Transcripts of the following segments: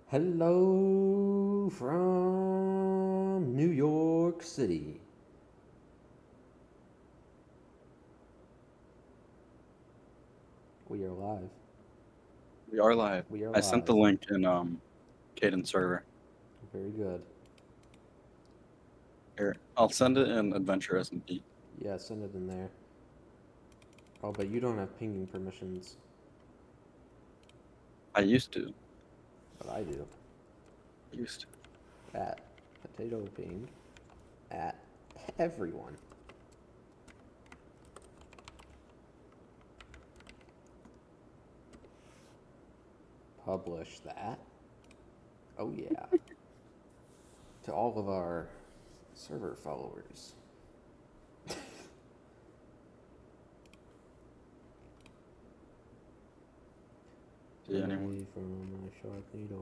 Hello from New York City. We are live. We are live. We are I sent live. the link in Caden's server. Very good. Here, I'll send it in Adventure S&P. Yeah, send it in there. Oh, but you don't have pinging permissions. I used to. But I do. Used to. At potato ping at everyone. Publish that. Oh yeah. To all of our server followers. See anyone? Away from Sharknado.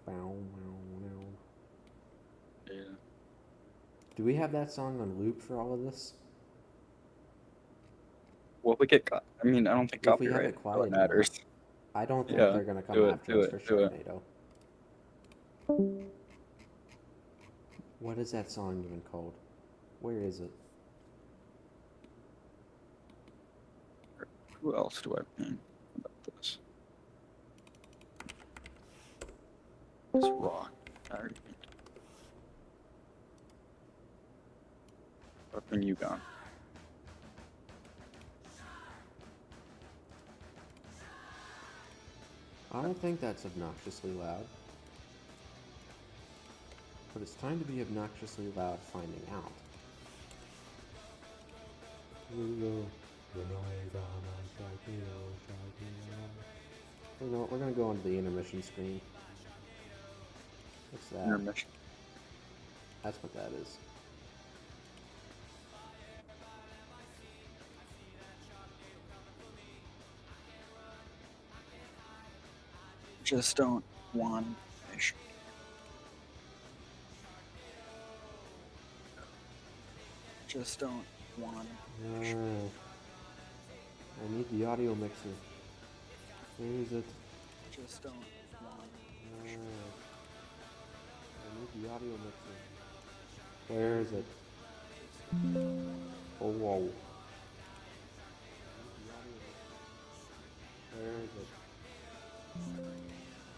Bow, wow, wow. Yeah. Do we have that song on loop for all of this? Well, we get. I mean, I don't think If we have copyright it really quiet matters. enough. I don't think Yeah. they're gonna come Do it. after Do us it. for Do it. Sharknado. What is that song even called? Where is it? Who else do I ping about this? It's rock. I already pinged. I'll ping you gone. I don't think that's obnoxiously loud. But it's time to be obnoxiously loud finding out. You know what, we're gonna go onto the intermission screen. What's that? Intermission. That's what that is. Just don't want fish. Just don't want fish. I need the audio mixer. Where is it? Just don't want fish. I need the audio mixer. Where is it? Oh, whoa. Where is it?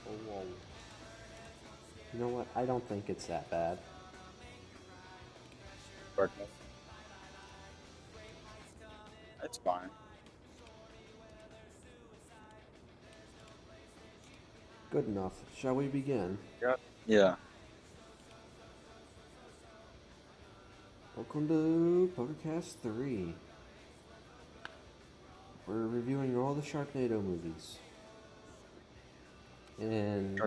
Oh, whoa. You know what? I don't think it's that bad. Sharknado. That's fine. Good enough. Shall we begin? Yeah. Welcome to Podercast 3. We're reviewing all the Sharknado movies. And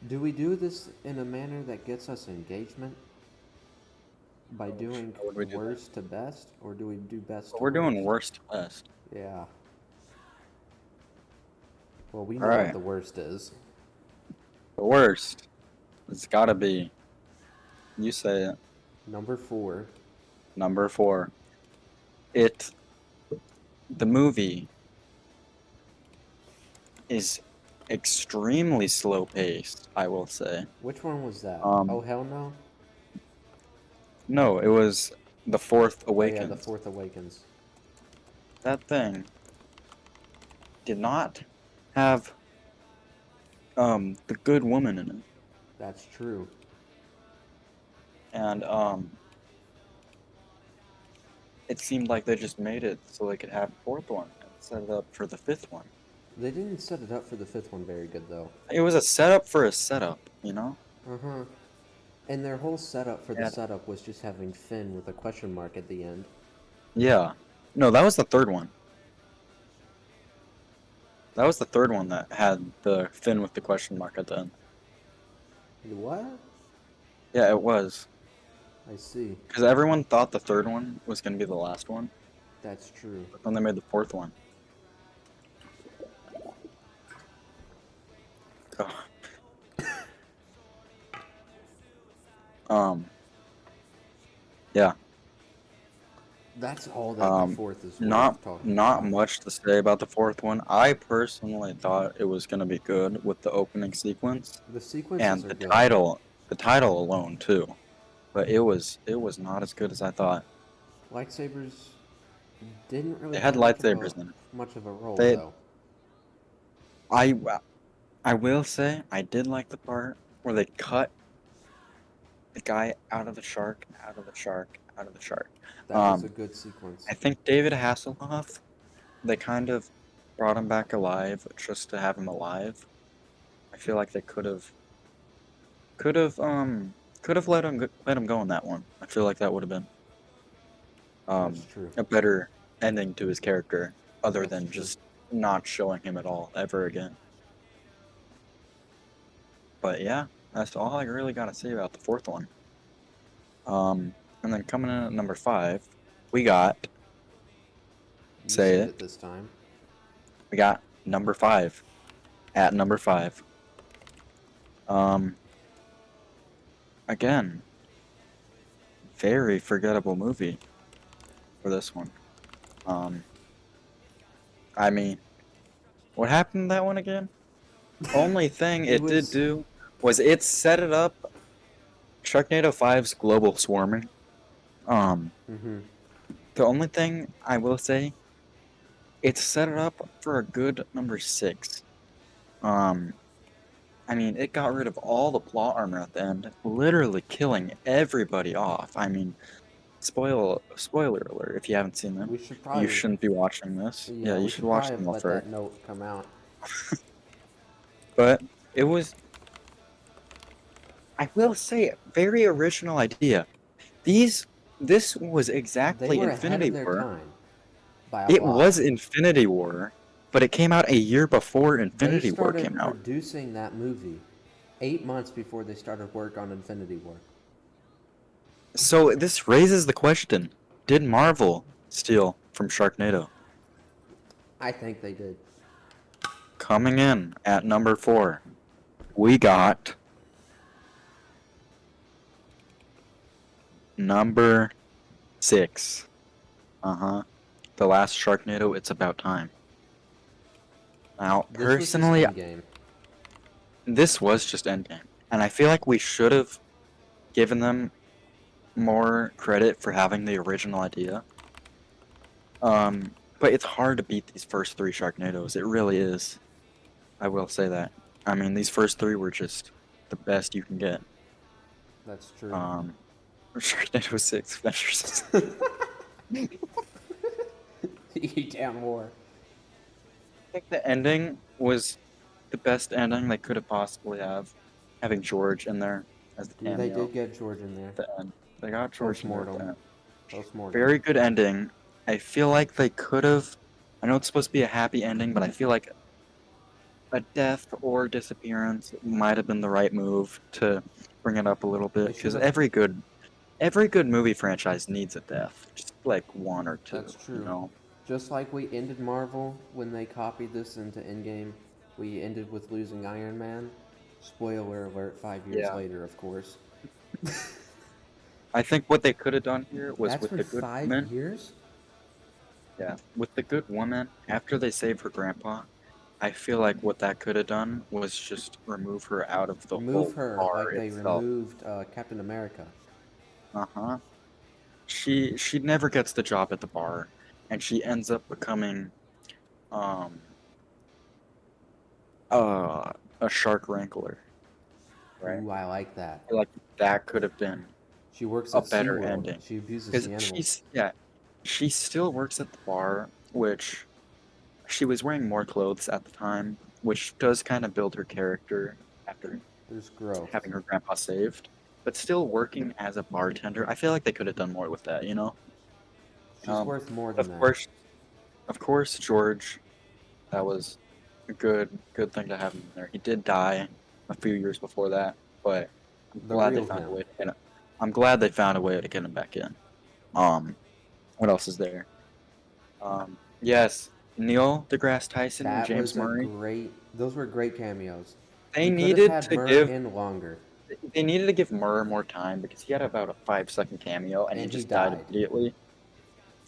do we do this in a manner that gets us engagement? By doing worst to best? Or do we do best to We're doing worst? worst to best. Yeah. Well, we know All what right. the worst is. The worst. It's gotta be. You say it. Number 4. Number 4. The movie is extremely slow paced, I will say. Which one was that? Oh, hell no? No, it was The Force Awakens. Oh, yeah, The Force Awakens. That thing did not have the good woman in it. That's true. And it seemed like they just made it so they could have a fourth one and set it up for the fifth one. They didn't set it up for the fifth one very good, though. It was a setup for a setup, you know? Uh-huh. And their whole setup for the setup was just having Finn with a question mark at the end. Yeah. No, that was the third one. That was the third one that had the Finn with the question mark at the end. What? Yeah, it was. I see. Because everyone thought the third one was going to be the last one. That's true. But then they made the fourth one. Oh. Yeah. That's all that the fourth is Not worth talking not about. much to say about the fourth one. I personally thought it was gonna be good with the opening sequence The sequences and are the good. title alone too. But it was not as good as I thought. Lightsabers didn't really They had have lightsabers in it. much of a role They though. I I will say I did like the part where they cut the guy out of the shark, out of the shark, out of the shark. That was a good sequence. I think David Hasselhoff, they kind of brought him back alive just to have him alive. I feel like they could have let him go in that one. I feel like that would have been That's true. a better ending to his character, other That's than true. just not showing him at all ever again. But yeah, that's all I really gotta say about the fourth one. And then coming in at number 5, we got You say said it. it this time. We got number 5 at number 5. Again, very forgettable movie for this one. I mean, what happened in that one again? Only thing it did do was it set it up. Sharknado 5's global swarming. The only thing I will say, it set it up for a good number 6. I mean, it got rid of all the plot armor at the end, literally killing everybody off. I mean, spoiler alert if you haven't seen them. We should probably. You shouldn't be watching this. Yeah, you we should should watch probably them have all let first. that note come out. But it was, I will say, a very original idea. This was exactly They were Infinity ahead of their War. time by a It lot. was Infinity War, but it came out a year before Infinity War came out. They started producing that movie 8 months before they started work on Infinity War. So this raises the question, did Marvel steal from Sharknado? I think they did. Coming in at number 4, we got number 6. The last Sharknado, It's About Time. Now, personally, this was just Endgame. And I feel like we should have given them more credit for having the original idea. But it's hard to beat these first 3 Sharknadoes. It really is. I will say that. I mean, these first 3 were just the best you can get. That's true. Sharknado 6, Adventures. E-Town War. I think the ending was the best ending they could have possibly have, having George in there as the cameo. They did get George in there. At the end. They got George in there at the end. Post-mortem. Very good ending. I feel like they could have, I know it's supposed to be a happy ending, but I feel like a death or disappearance might have been the right move to bring it up a little bit, because every good movie franchise needs a death, just like 1 or 2. That's true. You know? Just like we ended Marvel when they copied this into Endgame, we ended with losing Iron Man. Spoiler alert, 5 years later, of course. I think what they could have done here was That's with the good 5 woman. years? Yeah, with the good woman, after they saved her grandpa, I feel like what that could have done was just remove her out of the whole bar like they itself. removed Captain America. She never gets the job at the bar, and she ends up becoming a shark wrangler. Right? Ooh, I like that. I feel like that could have been she works a better ending. She abuses the animals. She still works at the bar, which she was wearing more clothes at the time, which does kind of build her character after having her grandpa saved. But still working as a bartender, I feel like they could have done more with that, you know? She's worth more than that. Of course, George, that was a good thing to have him in there. He did die a few years before that, but I'm glad they found a way to get him back in. What else is there? Yes, Neil deGrasse Tyson and James Murray. Those were great cameos. They needed to give Murray more time because he had about a 5-second cameo and he just died immediately.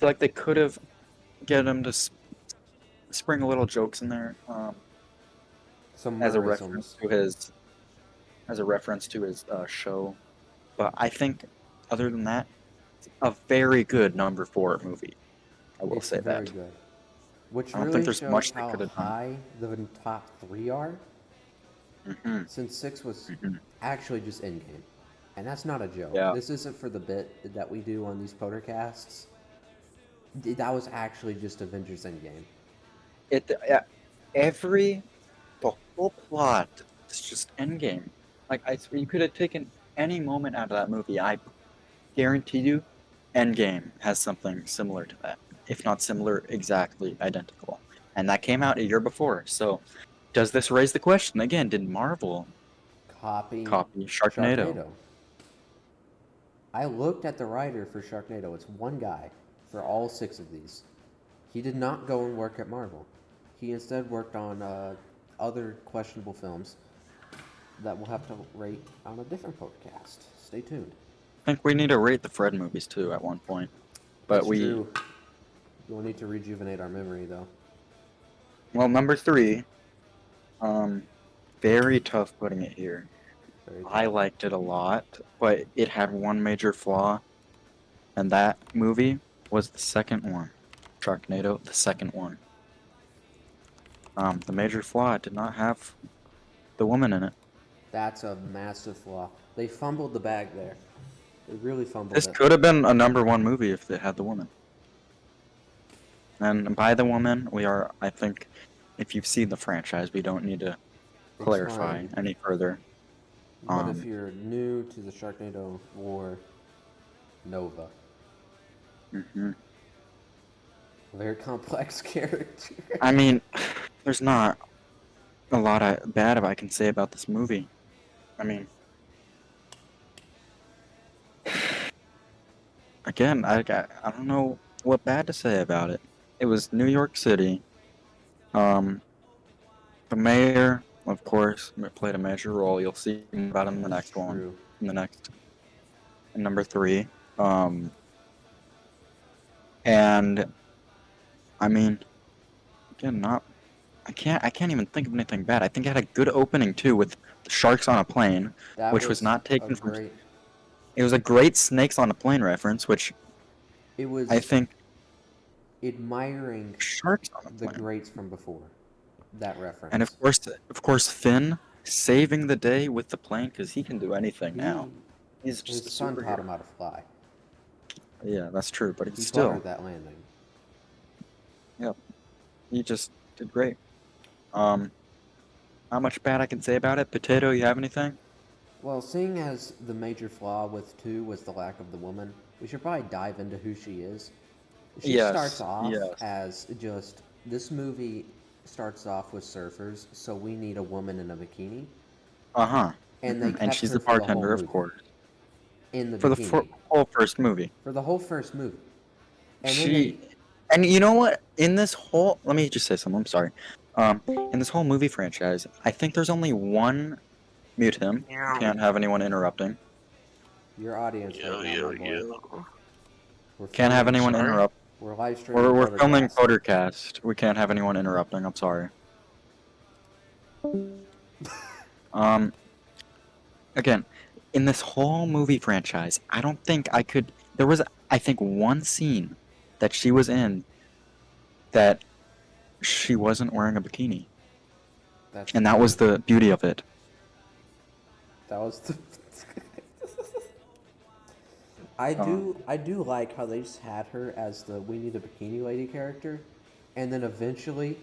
feel like they could have get him to spring a little jokes in there, Some as a merisms. reference to his show. But I think, other than that, it's a very good number 4 movie. I will It's say very that. good. Which I don't think really there's shows much they how could have done. high the top 3 are, Hmm. since 6 was Hmm. actually just Endgame. And that's not a joke. Yeah. This isn't for the bit that we do on these Podercasts. That was actually just Avengers Endgame. Yeah, the whole plot is just Endgame. Like I swear, you could have taken any moment out of that movie. I guarantee you, Endgame has something similar to that, if not similar, exactly identical. And that came out a year before. So, does this raise the question again? Did Marvel Copy copy Sharknado? Sharknado. I looked at the writer for Sharknado. It's one guy for all 6 of these. He did not go and work at Marvel. He instead worked on other questionable films that we'll have to rate on a different podcast. Stay tuned. I think we need to rate the Fred movies too at one point. But That's true. We'll need to rejuvenate our memory, though. well, number 3, very tough putting it here. I liked it a lot, but it had one major flaw, and that movie was the second one. Sharknado, the second one. The major flaw, it did not have the woman in it. That's a massive flaw. They fumbled the bag there. They really fumbled This it. could have been a number 1 movie if it had the woman. And by the woman, we are, I think, if you've seen the franchise, we don't need to clarify any further. But if you're new to the Sharknado lore, Nova. Mm-hmm. A very complex character. I mean, there's not a lot of bad I can say about this movie. I mean, again, I don't know what bad to say about it. It was New York City. The mayor, of course, played a major role. You'll see about him in the next one. In number 3. And I mean, again, I can't even think of anything bad. I think it had a good opening too with the sharks on a plane, which was not taken from. It was a great snakes on a plane reference, which it was. I think admiring sharks on a plane. The greats from before. That reference. And of course, Finn saving the day with the plane because he can do anything now. He's just his son taught him how to fly. Yeah, that's true, but he still fluttered that landing. Yep, he just did great. Not much bad I can say about it. Potato, you have anything? Well, seeing as the major flaw with 2 was the lack of the woman, we should probably dive into who she is. She starts off as just, this movie starts off with surfers, so we need a woman in a bikini. Uh-huh. And she's the bartender, of course. For the whole first movie. For the whole first movie. And and you know what? In this whole, let me just say something. I'm sorry. In this whole movie franchise, I think there's only one. Mute him. Can't have anyone interrupting. Your audience. Can't have anyone interrupt. We're live streaming. We're filming Podercast. We can't have anyone interrupting. I'm sorry. Again, in this whole movie franchise, I don't think I could. There was, I think, one scene that she was in that she wasn't wearing a bikini. And that was the beauty of it. That was the. I do like how they just had her as the we need a bikini lady character, and then eventually,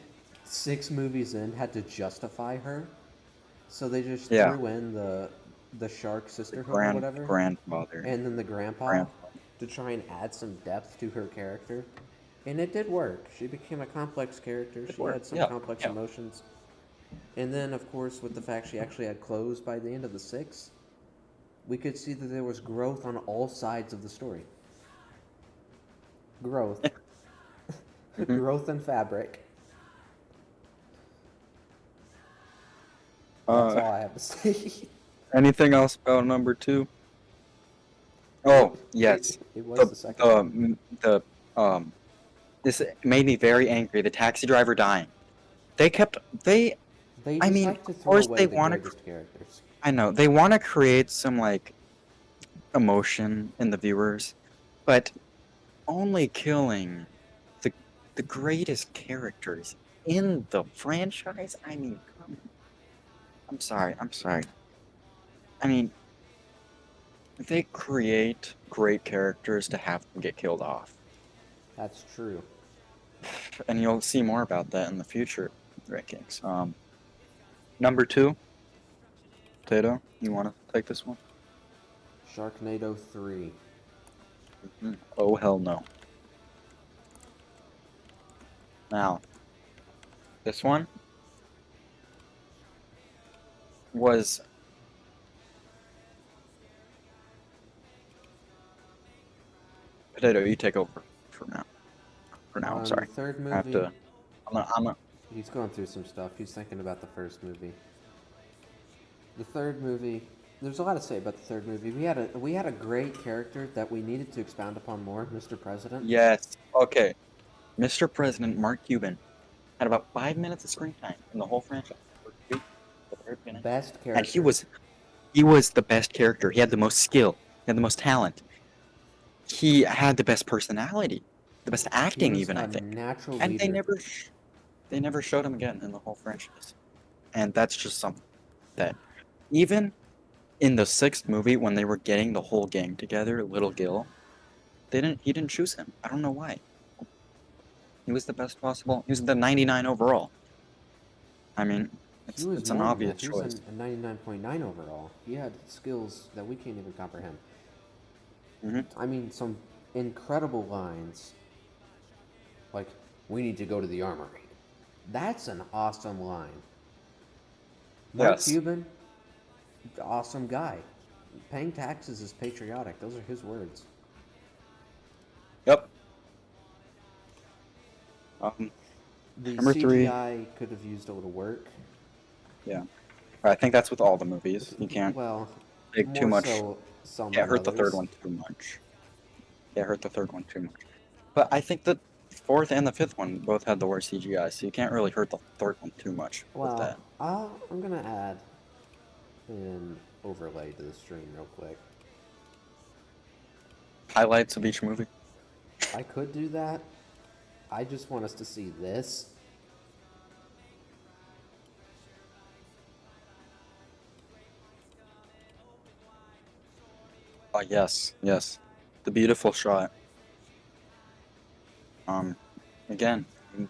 6 movies in, had to justify her, so they just threw in the shark sisterhood or whatever, grandfather, and then the grandpa to try and add some depth to her character, and it did work. She became a complex character. She had some complex emotions, and then of course with the fact she actually had clothes by the end of the 6. We could see that there was growth on all sides of the story. Growth. Growth in fabric. That's all I have to say. Anything else about number 2? Oh, yes. It was the second one. This made me very angry. The taxi driver dying. They kept they. They I just mean, like to of throw course away they the want to. greatest characters. I know they want to create some like emotion in the viewers, but only killing the the greatest characters in the franchise. I mean, come. I'm sorry. I'm sorry. I mean, they create great characters to have them get killed off. That's true. And you'll see more about that in the future rankings. Number 2, Tato, you want to take this one? Sharknado 3. Oh, hell no. Now, this one was... Potato, you take over for now. I'm sorry. The third I have movie, to... I'm a... he's going through some stuff. He's thinking about the first movie. The third movie, there's a lot to say about the third movie. We had a great character that we needed to expound upon more, Mr. President. Yes. Okay. Mr. President Mark Cuban had about 5 minutes of screen time in the whole franchise. Best character. And he was the best character. He had the most skill. He had the most talent. He had the best personality, the best acting, even I think. Natural and leader. they never showed him again in the whole franchise. And that's just something that even in the 6th movie when they were getting the whole gang together, Little Gil, he didn't choose him. I don't know why. He was the best possible. He was the 99 overall. I mean, it's an obvious choice. He was a 99.9 overall. He had skills that we can't even comprehend. I mean, some incredible lines. Like, we need to go to the armory. That's an awesome line. Mark Cuban, awesome guy. Paying taxes is patriotic. Those are his words. Yep. The Number CGI 3 could have used a little work. Yeah. I think that's with all the movies. You can't take too much. Can't hurt the third one too much. Can't hurt the third one too much. But I think the 4th and the 5th one both had the worst CGI, so you can't really hurt the third one too much with that. I'm gonna add an overlay to the stream real quick. Highlights of each movie. I could do that. I just want us to see this. Yes. The beautiful shot. Again,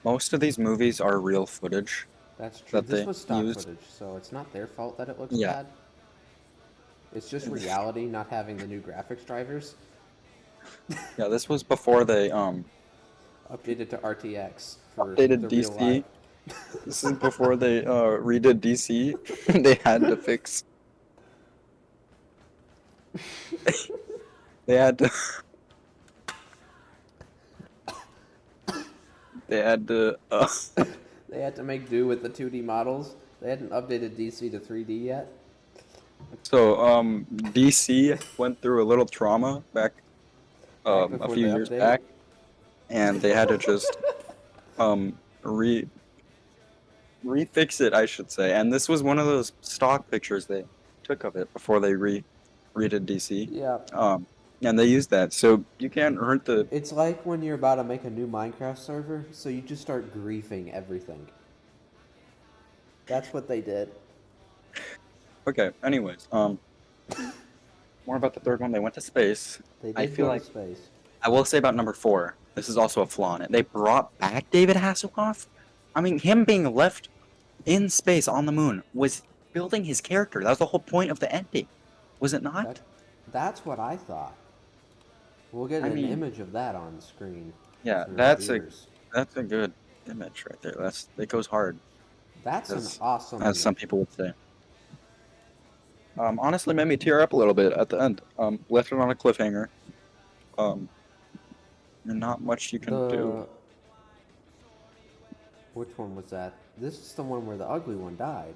most of these movies are real footage. That's true. This was stock footage, so it's not their fault that it looks bad. It's just reality not having the new graphics drivers. Yeah, this was before they updated to RTX for updated the DC. real life. This is before they redid DC. They had to fix. They had to. They had to. They had to make do with the 2D models. They hadn't updated DC to 3D yet. So DC went through a little trauma back a few years back, and they had to just refix it, I should say. And this was one of those stock pictures they took of it before they redid DC. Yeah. And they used that, so you can't hurt the... It's like when you're about to make a new Minecraft server, so you just start griefing everything. That's what they did. Okay, anyways, more about the third one. They went to space. They did go to space. I will say about number 4, this is also a flaw in it. They brought back David Hasselhoff. I mean, him being left in space on the moon was building his character. That was the whole point of the ending, was it not? That's what I thought. We'll get an image of that on screen. Yeah, that's a good image right there. It goes hard. That's an awesome. As some people would say. Honestly, made me tear up a little bit at the end. Left it on a cliffhanger. And not much you can do. Which one was that? This is the one where the ugly one died.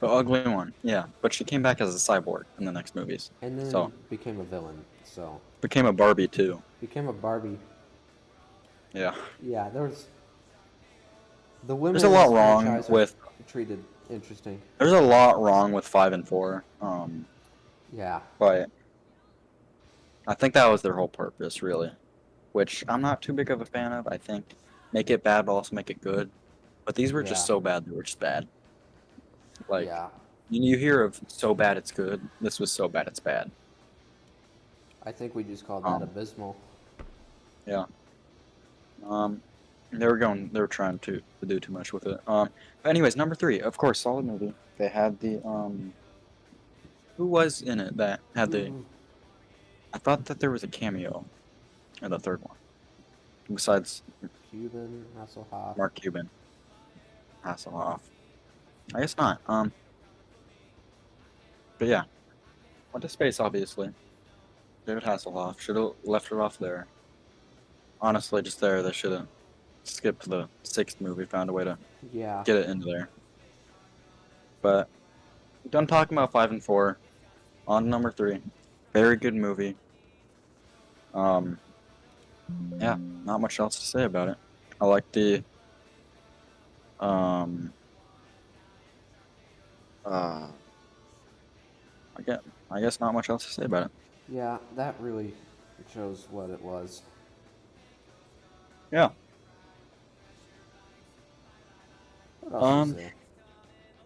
The ugly one, yeah. But she came back as a cyborg in the next movies. And then became a villain, so... Became a Barbie too. Became a Barbie. Yeah. Yeah, there's the women There's a in lot this wrong franchise are with. treated interesting. There's a lot wrong with 5 and 4. Yeah. But I think that was their whole purpose, really. Which I'm not too big of a fan of. I think make it bad, but also make it good. But these were just Yeah. so bad, they were just bad. Like, Yeah. you hear of so bad it's good. This was so bad it's bad. I think we just called that Um, abysmal. yeah. They were trying to do too much with it. But anyways, number 3, of course, solid movie. They had the, who was in it that had the, I thought that there was a cameo in the third one. Besides Cuban, Hasselhoff. Mark Cuban. Hasselhoff. I guess not. But yeah. Went to space, obviously. David Hasselhoff. Should have left it off there. Honestly, just there. They should have skipped the 6th movie, found a way to Yeah. get it into there. But, done talking about 5 and 4. On to number 3. Very good movie. Yeah, not much else to say about it. I like the, I guess not much else to say about it. Yeah, that really shows what it was. Yeah. What else is there?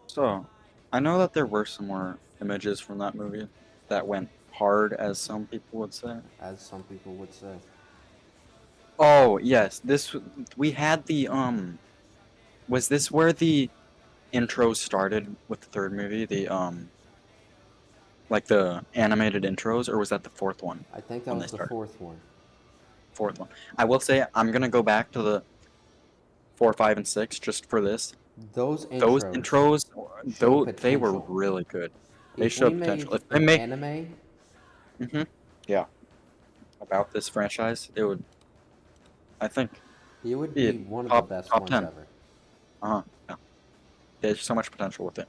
So, I know that there were some more images from that movie that went hard, as some people would say. As some people would say. Oh, yes, we had the, was this where the intro started with the 3rd movie? The, like the animated intros, or was that the 4th one? I think that was the 4th one. 4th one. I will say, I'm gonna go back to the 4, 5, and 6 just for this. Those intros, they were really good. They showed potential. If they make anime, yeah, about this franchise, it would. I think it would be one of the best ones 10. ever. Yeah. There's so much potential with it.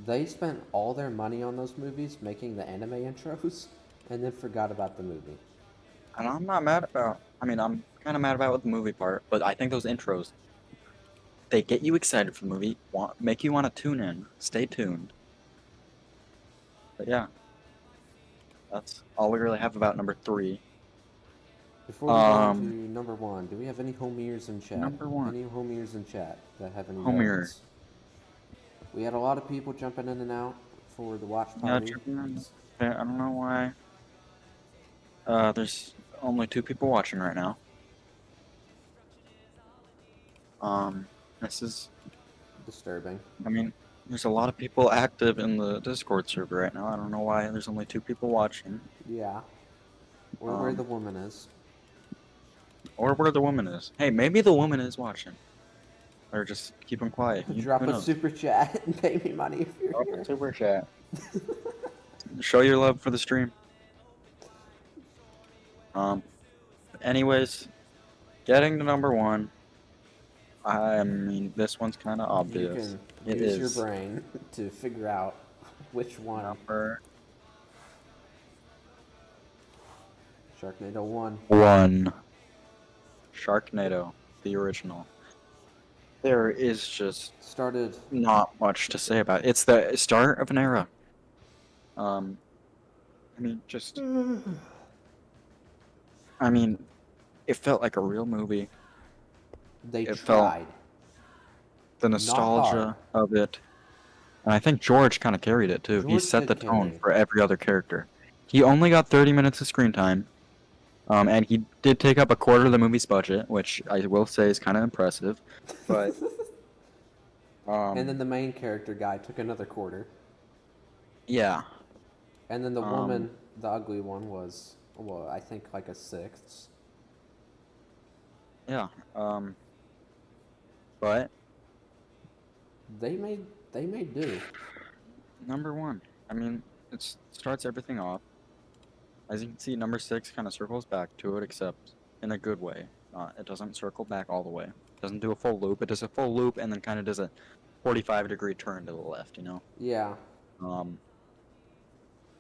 They spent all their money on those movies making the anime intros, and then forgot about the movie. And I'm not mad about. I mean, I'm kind of mad about the movie part, but I think those intros, they get you excited for the movie, make you want to tune in, stay tuned. But yeah, that's all we really have about number 3. Before we go to number 1, do we have any home ears in chat? Number 1. Any home ears in chat that have any home ear? We had a lot of people jumping in and out for the watch party. I don't know why. There's only 2 people watching right now. This is disturbing. I mean, there's a lot of people active in the Discord server right now. I don't know why there's only 2 people watching. Yeah. Or where the woman is. Or where the woman is. Hey, maybe the woman is watching. Or just keep them quiet. Drop a super chat and pay me money if you're here. A super chat. Show your love for the stream. Anyways, getting to number 1. I mean, this one's kind of obvious. You can use your brain to figure out which one. Number Sharknado 1. 1. Sharknado, the original. There is just not much to say about it. It's the start of an era. I mean, just. I mean, it felt like a real movie. They tried. The nostalgia of it. And I think George kind of carried it too. He set the tone for every other character. He only got 30 minutes of screen time. And he did take up a quarter of the movie's budget, which I will say is kind of impressive. But and then the main character guy took another quarter. Yeah. And then the woman, the ugly one, was, well, I think like a 6th. Yeah. But they made do. Number 1. I mean, it starts everything off. As you can see, number 6 kind of circles back to it, except in a good way. It doesn't circle back all the way. It doesn't do a full loop. It does a full loop and then kind of does a 45-degree turn to the left, you know? Yeah.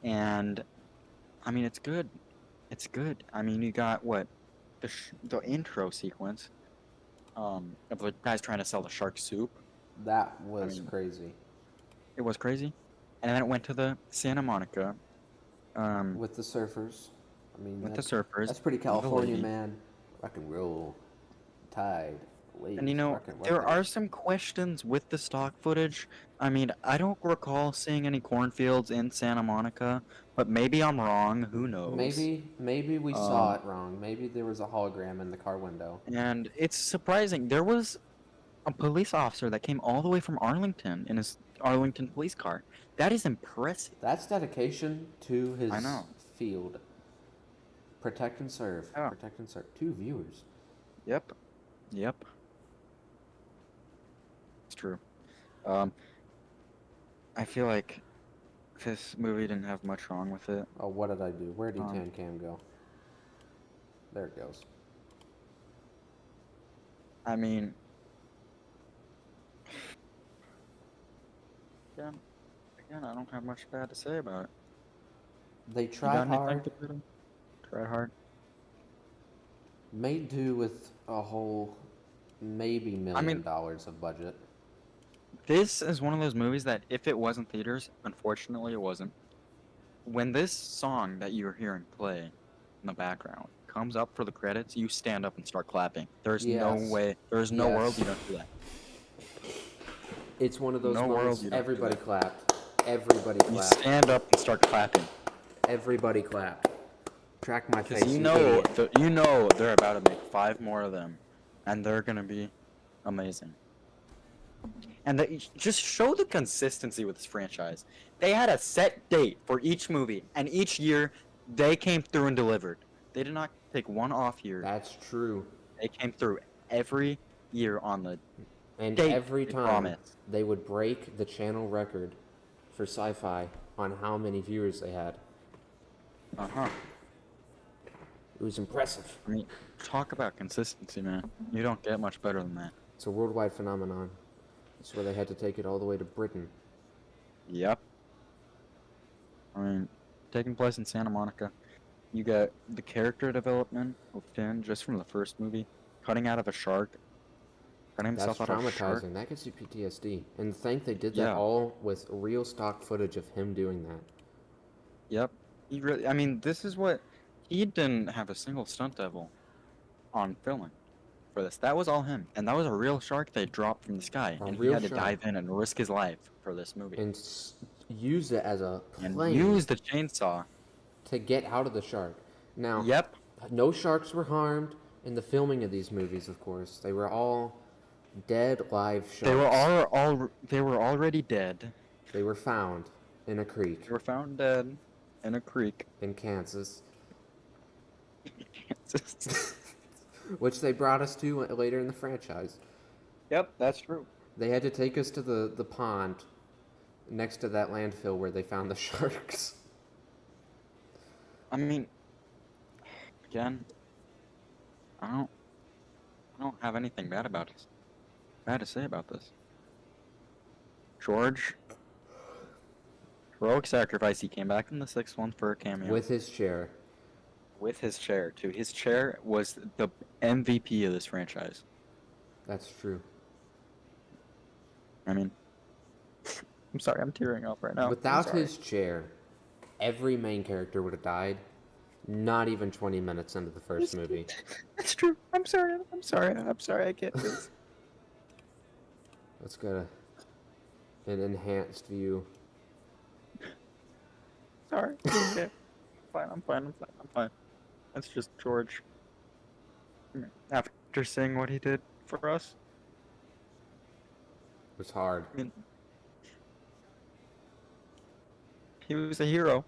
And I mean, it's good. It's good. I mean, you got what the intro sequence of the guys trying to sell the shark soup. That I was mean, crazy. it was crazy. And then it went to the Santa Monica With the surfers. I mean, with the surfers that's pretty and the California, lady. man. Rock and roll, tide, And waves, rock and there roll. are some questions with the stock footage. I mean, I don't recall seeing any cornfields in Santa Monica, but maybe I'm wrong. Who knows? Maybe we saw Um, it wrong. Maybe there was a hologram in the car window. and it's surprising. There was a police officer that came all the way from Arlington in his Arlington police car. That is impressive. That's dedication to I his know. field. Protect and serve. Yeah. Protect and serve. 2 viewers. Yep. Yep. It's true. Um, I feel like this movie didn't have much wrong with it. Oh, what did I do? Where did Tan Cam go? There it goes. I mean, again, I don't have much bad to say about it. They You tried got anything hard. to put in? Try hard. Made do with a whole maybe $1 million of budget. This is one of those movies that if it was in theaters, unfortunately it wasn't. When this song that you're hearing play in the background comes up for the credits, you stand up and start clapping. There's no Yes. way, there's no world you don't do that. It's one of those No moments. world you don't do Everybody that. clapped. Everybody You clapped. stand up and start clapping. Everybody clapped. Track my face. Because you know they're about to make 5 more of them, and they're gonna be amazing. And they just show the consistency with this franchise. They had a set date for each movie, and each year they came through and delivered. They did not take one off year. That's true. They came through every year on the And date every they time promised. they would break the channel record for sci-fi on how many viewers they had. Uh-huh. It was impressive. I mean, talk about consistency, man. You don't get much better than that. It's a worldwide phenomenon. That's where they had to take it all the way to Britain. Yep. I mean, taking place in Santa Monica, you got the character development of Finn just from the first movie, cutting out of a shark, cutting That's himself out of a shark. traumatizing. That gives you PTSD. And thank they did that Yeah. all with real stock footage of him doing that. Yep. He really, I mean, this is what, he didn't have a single stunt double on filming for this. That was all him. And that was a real shark they dropped from the sky. A And he real had to shark. dive in and risk his life for this movie. And use it as a And plane use the chainsaw. to get out of the shark. Now, Yep. no sharks were harmed in the filming of these movies, of course. They were all dead live sharks. They were already dead. They were found in a creek They were found dead in a creek. in Kansas, Kansas. which they brought us to later in the franchise. Yep, that's true. They had to take us to the pond next to that landfill where they found the sharks. I mean, again, I don't have anything bad to say about this. George, heroic sacrifice. He came back in the 6th one for a cameo. With his chair. With his chair, too. His chair was the MVP of this franchise. That's true. I mean, I'm sorry, I'm tearing up right now. Without his chair, every main character would have died. Not even 20 minutes into the first movie. That's true. I'm sorry, I can't do this. Let's get an enhanced view. Sorry. Okay. I'm fine. That's just George. After seeing what he did for us, It was hard. I mean, he was a hero.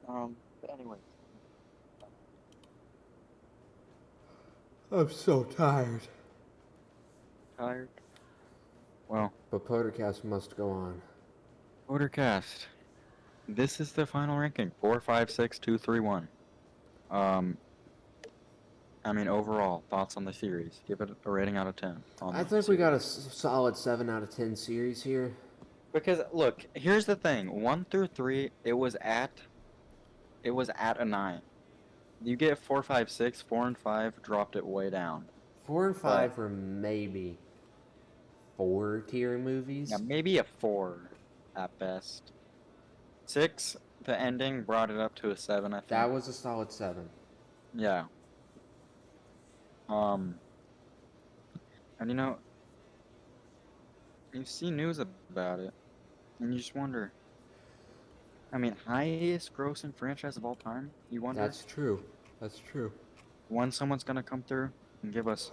But anyway. I'm so tired. Tired? Well, But Podercast must go on. Podercast. This is the final ranking. 4, 5, 6, 2, 3, 1. I mean, overall, thoughts on the series. Give it a rating out of 10. I think we got a solid 7 out of 10 series here. Because look, here's the thing: 1 through 3, it was at a 9. You get 4, 5, 6, 4 and 5 dropped it way down. 4 and 5 were maybe 4-tier movies. Yeah, maybe a 4 at best. 6, the ending brought it up to a 7, I think. That was a solid 7. Yeah. And you know, you see news about it, and you just wonder. I mean, highest grossing franchise of all time? You wonder? That's true. That's true. When someone's gonna come through and give us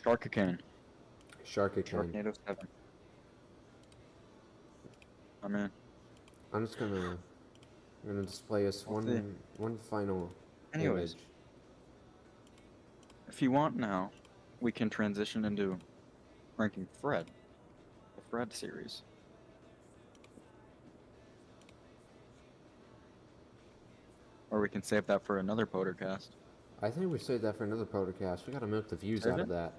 Sharknado. Sharknado 7. I mean, I'm just gonna display us one final anyways, image. if you want now, we can transition into ranking Fred, the Fred series. Or we can save that for another Podercast. I think we saved that for another podcast. We gotta milk the views out of that.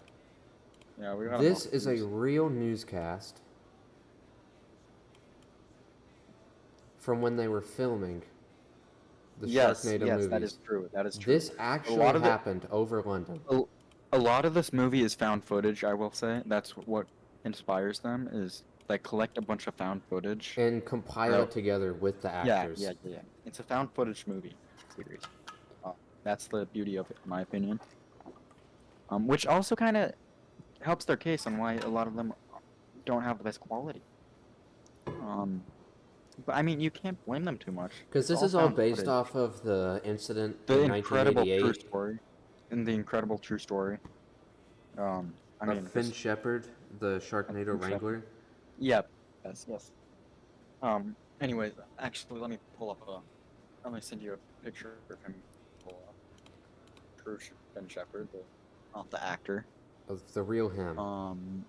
Yeah, we gotta. This is a real newscast from when they were filming the Sharknado movies. Yes, that is true. That is true. This actually happened over London. A lot of this movie is found footage, I will say. That's what inspires them, is they collect a bunch of found footage. And compile it together with the actors. Yeah. It's a found footage movie series. That's the beauty of it, in my opinion. Which also kind of helps their case on why a lot of them don't have the best quality. But I mean, you can't blame them too much. Because this is all based off of the incident in 1988. Story. In the incredible true story. I mean, Finn Shepard, the Sharknado Wrangler. Yep. Yes. Anyways, actually, let me pull up let me send you a picture of him. Pull up. True Finn Shepard, the actor. Of the real him.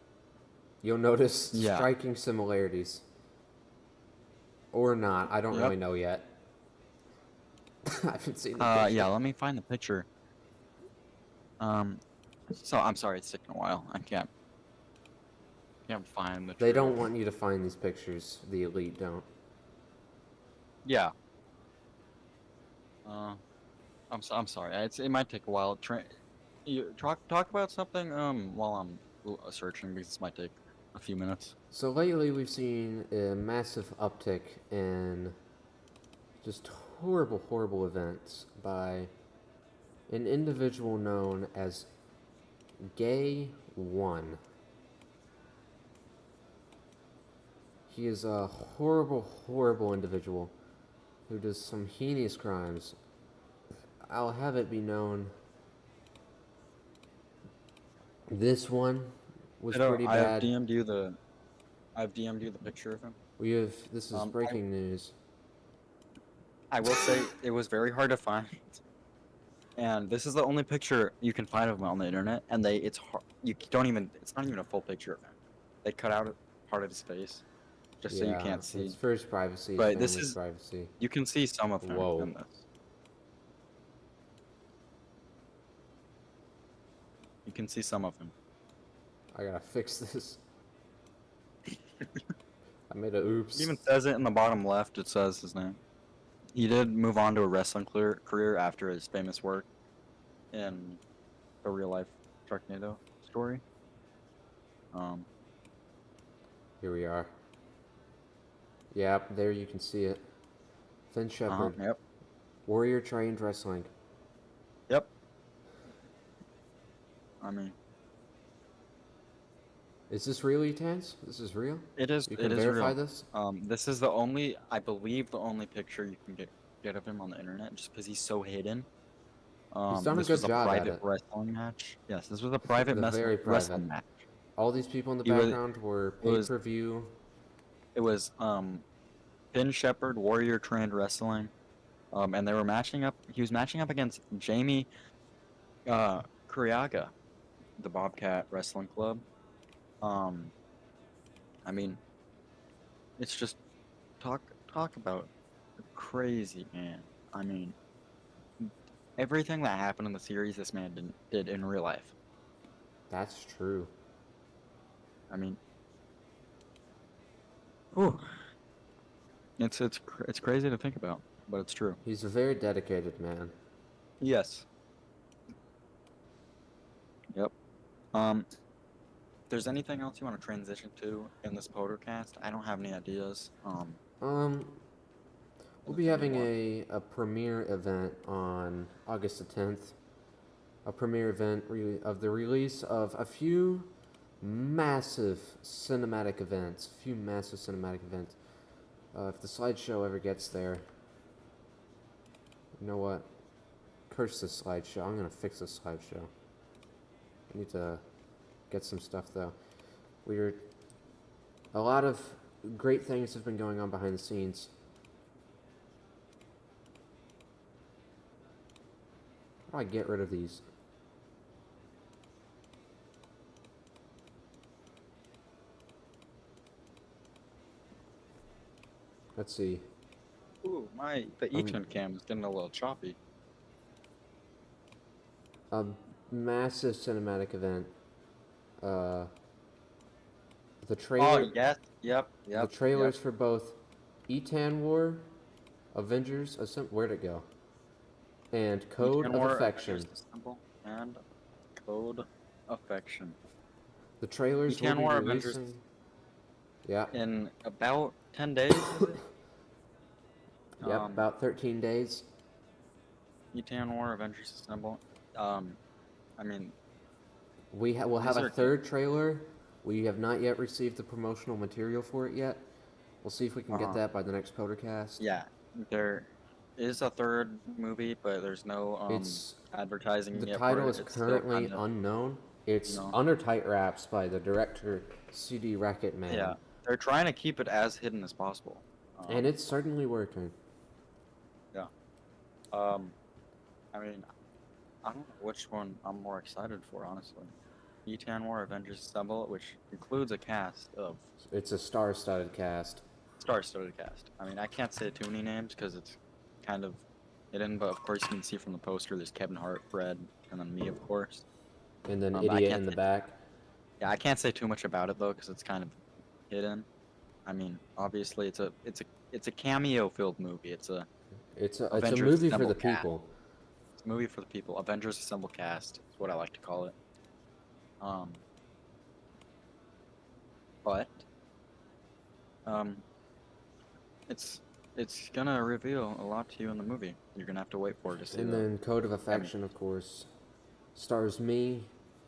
You'll notice striking similarities. Or not, I don't really know yet. I haven't seen the picture. Yeah, let me find the picture. So I'm sorry it's taking a while. I can't find the They don't want you to find these pictures. The elite don't. Yeah. I'm sorry. It might take a while. You talk about something while I'm searching, because this might take a few minutes. So lately we've seen a massive uptick in just horrible events by an individual known as Gay One. He is a horrible individual who does some heinous crimes. I'll have it be known, this one was pretty bad. I've DM'd you the picture of him. This is breaking news. I will say it was very hard to find, and this is the only picture you can find of him on the internet. And it's not even a full picture of him. They cut out part of his face, just so you can't see. It's for his privacy. But this is privacy. You can see some of him in this. You can see some of him. I gotta fix this. I made a oops. It even says it in the bottom left. It says his name. He did move on to a wrestling career after his famous work in the real life Sharknado story. Here we are. Yep, there you can see it. Finn Shepard. Yep. Warrior trained wrestling. Yep. I mean, is this really tense? This is real? It is. You can it is verify real. This? This is I believe, the only picture you can get of him on the internet, just because he's so hidden. He's done a good job at it. This was a private wrestling match. Yes, this was a private wrestling match. All these people in the background were pay-per-view. It was Finn Shepard, Warrior Trained Wrestling, and they were matching up. He was matching up against Jamie Kuriaga, the Bobcat Wrestling Club. I mean, it's just talk about crazy, man. I mean, everything that happened in the series, this man did in real life. That's true. I mean, Ooh, it's crazy to think about, but it's true. He's a very dedicated man. Yes. Yep. If there's anything else you want to transition to in this Podercast, I don't have any ideas. We'll be Anything having you want. a premiere event on August the 10th. A premiere event of the release of a few massive cinematic events. If the slideshow ever gets there, you know what? Curse this slideshow. I'm gonna fix this slideshow. I need to get some stuff though. A lot of great things have been going on behind the scenes. How do I get rid of these? Let's see. Ooh, the E10 cam is getting a little choppy. A massive cinematic event. The trailer. Oh yes, yep. The trailers for both Etan War, Avengers. Where'd it go? And Code E10 of War, Affection. Avengers Assemble, and Code Affection. The trailers will E10 be War, releasing. Avengers. Yeah. In about 10 days. Is it? Yep, about 13 days. E10 War, Avengers Assemble. I mean, We'll have a third trailer. We have not yet received the promotional material for it yet. We'll see if we can get that by the next Podercast. Yeah, there is a third movie, but there's no advertising yet. The title is currently unknown. It's under tight wraps by the director, CD Racket Man. Yeah, they're trying to keep it as hidden as possible. And it's certainly working. Yeah. I mean, I don't know which one I'm more excited for, honestly. E10 War, Avengers Assemble, which includes a cast of... It's a star-studded cast. Star-studded cast. I mean, I can't say too many names because it's kind of hidden, but of course you can see from the poster there's Kevin Hart, Fred, and then me, of course. And then Idiot in the back. Yeah, I can't say too much about it though because it's kind of hidden. I mean, obviously it's a cameo-filled movie. It's a movie for the people. It's a movie for the people. Avengers Assemble cast is what I like to call it. But it's gonna reveal a lot to you in the movie. You're gonna have to wait for it to see. And then Code of Affection, of course, stars me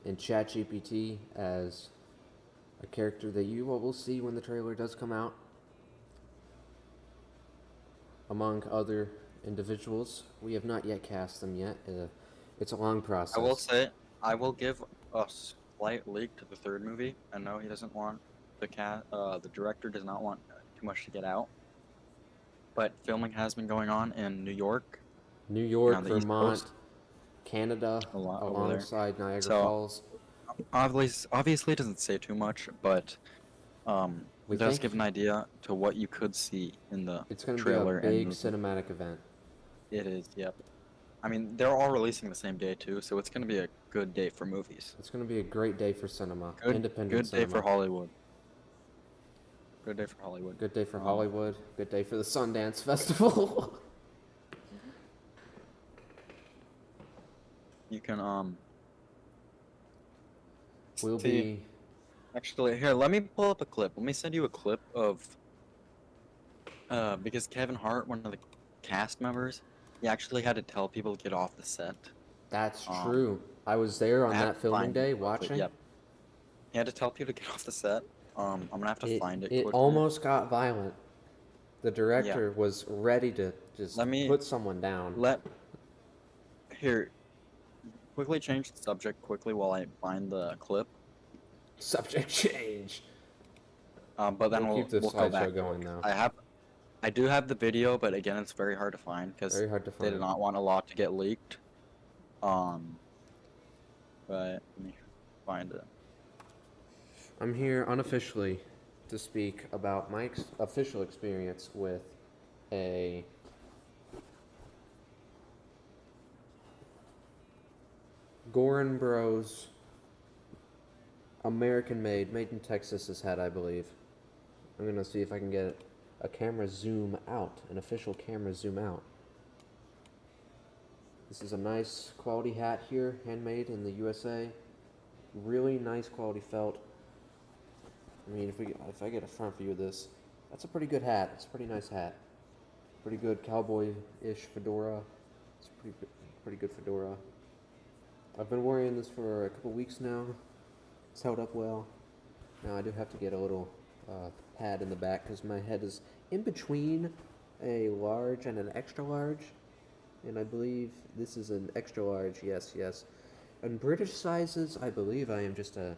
and ChatGPT as a character that you will see when the trailer does come out, among other individuals. We have not yet cast them yet. It's a long process. I will say, I will give a slight leak to the third movie. I know he doesn't want the director does not want too much to get out. But filming has been going on in New York, Vermont, Canada, alongside Niagara Falls. Obviously, it doesn't say too much, but it does give an idea to what you could see in the trailer. It's going to be a big cinematic event. It is, yep. I mean, they're all releasing the same day too, so it's going to be a good day for movies. It's going to be a great day for cinema, independent cinema. Good day for Hollywood. Good day for Hollywood. Good day for Hollywood. Good day for the Sundance Festival. You can We'll be. Actually, here, let me pull up a clip. Let me send you a clip of because Kevin Hart, one of the cast members, he actually had to tell people to get off the set. That's true. I was there on that filming day watching. Yep. He had to tell people to get off the set. I'm gonna have to find it quickly. It almost got violent. The director was ready to just put someone down. Here, quickly change the subject quickly while I find the clip. Subject change. But then we'll keep the go back. Going though. I do have the video, but again, it's very hard to find because they did not want a lot to get leaked. But let me find it. I'm here unofficially to speak about my official experience with a Gorin Bros American made in Texas's head, I believe. I'm gonna see if I can get a camera zoom out, an official camera zoom out. This is a nice quality hat here, handmade in the USA. Really nice quality felt. I mean, if I get a front view of this, that's a pretty good hat. It's a pretty nice hat. Pretty good cowboy-ish fedora. It's a pretty good fedora. I've been wearing this for a couple weeks now. It's held up well. Now I do have to get a little pad in the back because my head is in between a large and an extra large. And I believe this is an extra large, yes. In British sizes, I believe I am just an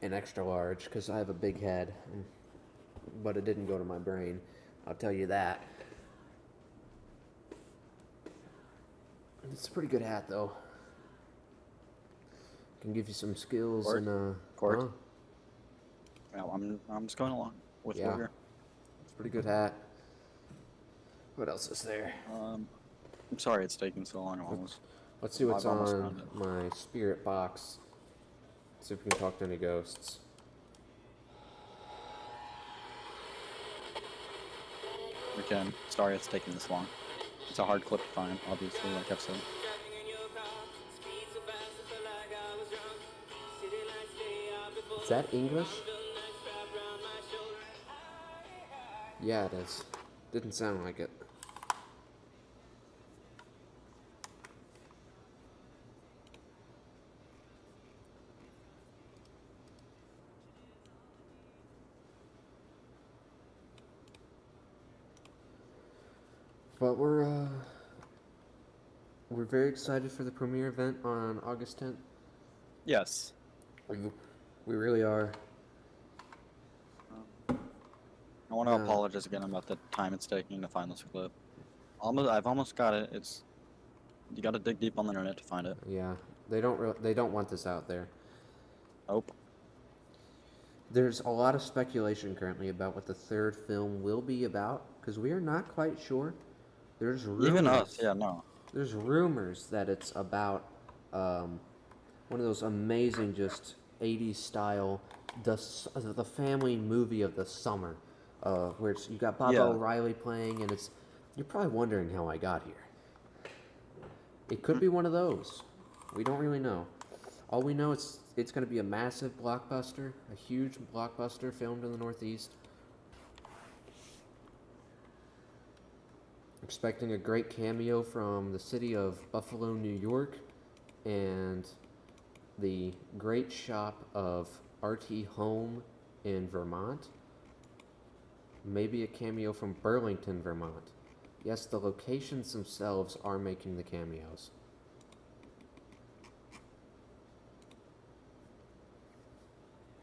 extra large because I have a big head. But it didn't go to my brain, I'll tell you that. It's a pretty good hat, though. Can give you some skills and Court. Well, I'm just going along with what you're. It's a pretty good hat. What else is there? I'm sorry it's taking so long. Let's see what's on my spirit box. See if we can talk to any ghosts. We can. Sorry it's taking this long. It's a hard clip to find, obviously, like I've said. Is that English? Yeah, it is. Didn't sound like it. But we're very excited for the premiere event on August 10th. Yes. We really are. I want to apologize again about the time it's taking to find this clip. I've almost got it. You got to dig deep on the internet to find it. Yeah, they don't want this out there. Nope. There's a lot of speculation currently about what the third film will be about because we are not quite sure. There's rumors. Even us, yeah, no. There's rumors that it's about one of those amazing, just 80s style, the family movie of the summer, where you got Bob O'Reilly playing, and you're probably wondering how I got here. It could be one of those. We don't really know. All we know is it's going to be a massive blockbuster, a huge blockbuster filmed in the Northeast. Expecting a great cameo from the city of Buffalo, New York, and the great shop of RT Home in Vermont. Maybe a cameo from Burlington, Vermont. Yes, the locations themselves are making the cameos.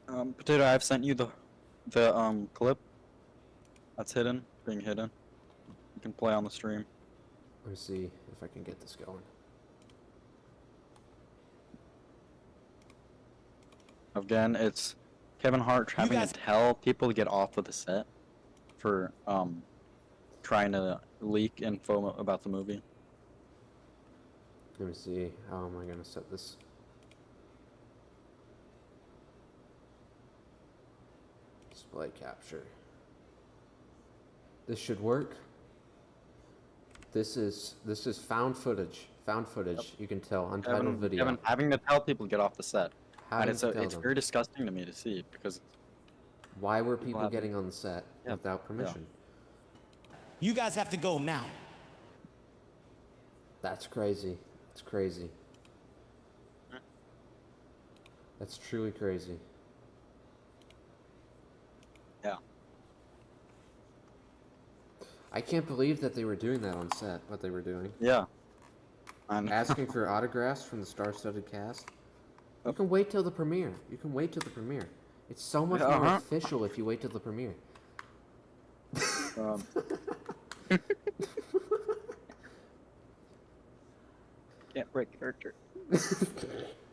Potato, I've sent you the clip that's being hidden. You can play on the stream. Let me see if I can get this going. Again, it's Kevin Hart having to tell people to get off of the set for trying to leak info about the movie. Let me see. How am I going to set this? Display capture. This should work. This is found footage. Found footage. Yep. You can tell. Untitled video. Kevin having to tell people to get off the set. And it's very disgusting to me to see because. Why were people getting on the set without permission? Yeah. You guys have to go now. That's crazy. It's crazy. That's truly crazy. Yeah. I can't believe that they were doing that on set, what they were doing. Yeah. Asking for autographs from the star-studded cast. You can wait till the premiere. It's so much more official if you wait till the premiere. Can't break character.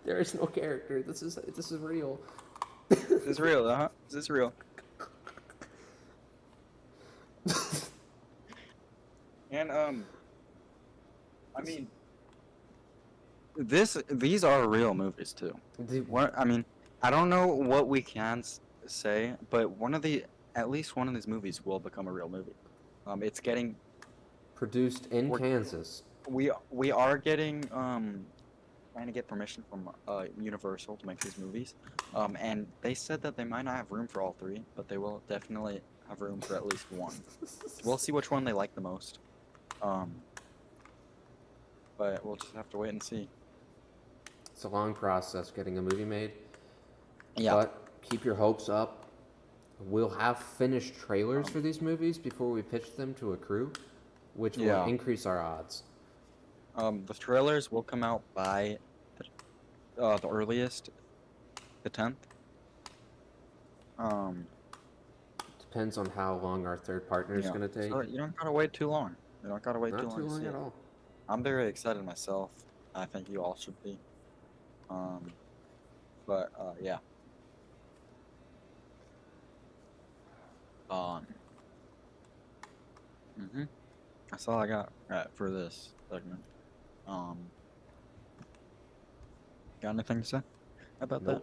There is no character. This is real. This is real, This is real. And I mean, these are real movies too. I mean, I don't know what we can say, but at least one of these movies will become a real movie. It's getting Produced in Kansas. we are getting trying to get permission from Universal to make these movies, and they said that they might not have room for all three, but they will definitely have room for at least one. We'll see which one they like the most. But we'll just have to wait and see. It's a long process getting a movie made. Yeah. But keep your hopes up. We'll have finished trailers for these movies before we pitch them to a crew, which will increase our odds. The trailers will come out by the earliest, the 10th. Depends on how long our third partner is going to take. So you don't gotta wait too long. You don't gotta wait Not too long. Too to long see at it. all. I'm very excited myself. I think you all should be. But yeah. That's all I got for this segment. Got anything to say about that?